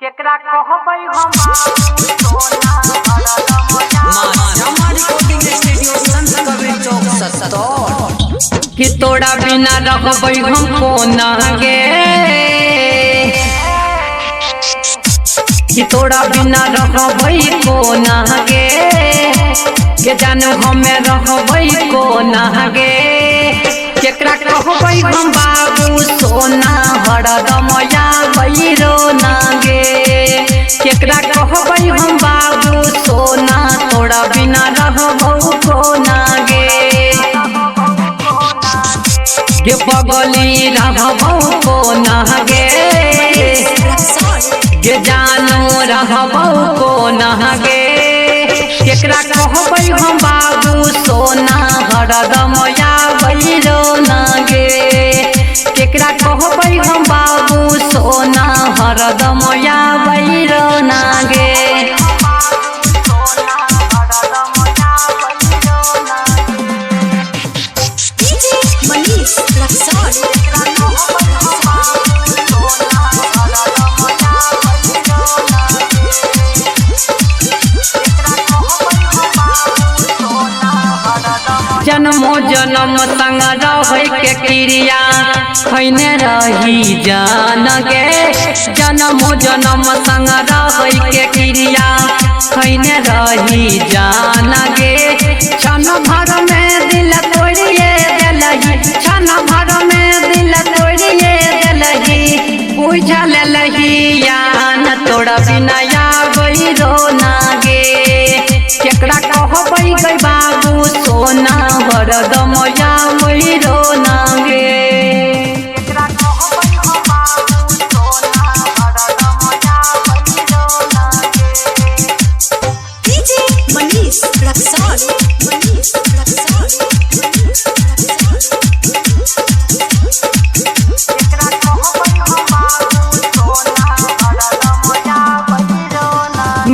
केकरा कहबै हम सोना हमारी रिकॉर्डिंग स्टूडियो संत कबीर चौक 77 कि तोड़ा बिना रहबै हम कोना गे, कि तोड़ा बिना रहबै कोना गे, के जानू हमें रहबै कोना गे। केकरा कहबै हम बाबू सोना हरदम आबै रोना गे, केकरा कहबै हम बाबू सोना तोड़ा बिना रहबौ कोना गे। गे बगली रहबौ कोना गे, गे जानू रहबौ कोना गे। केकरा कहबै हम बाबू सोना हरदम आबै रोना गे, केकरा कहबै हम बाबू सोना हरदम आबै रोना गे। जन्मो जन्म संग रहै के क्रिया खैने रही जान गे, जन्मो जन्म संग रहै के क्रिया खैने रही जान गे। क्षण भर में दिल तोड़िए देलही, क्षण भर में दिल तोड़िए देलही, बुझा लेलही यान तोड़ा बिना आबै रोना गे। केकरा कहबै गै बाबू सोना हरदम आबै रोना गे।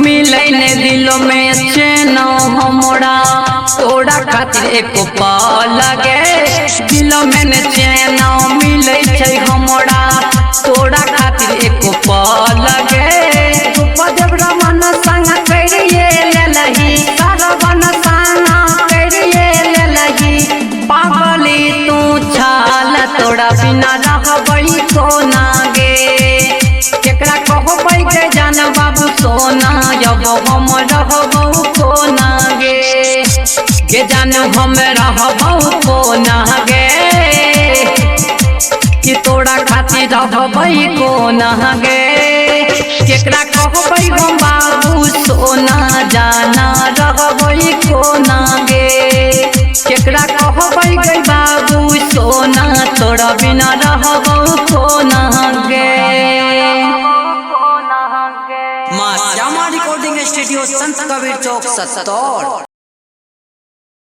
मिलै ने दिलो में चैन हमरा तोड़ा खातिर एको पल गे, दिलो में ने चैन मिलै छै हमरा तोड़ा खातिर एको पल गे। उपदेव रमन संग करिए लेलही, सरवन संग करिए लेलही, पागली तू छाल तोड़ा बिना रहबै कोना गे। केकरा कहबै गे जान बाबू सोना अब हम रहबौ कोना गे, गे जानू हम रहबौ कोना गे। कि तोड़ा खातिर रहबै कोना गे, केकरा कहबै हम बाबू सोना जाना रहबै कोना गे। केकरा कहबै गे बाबू सोना तोड़ा बिना रहबौ कोना गे। हमारी रिकॉर्डिंग स्टूडियो संत कबीर चौक 77।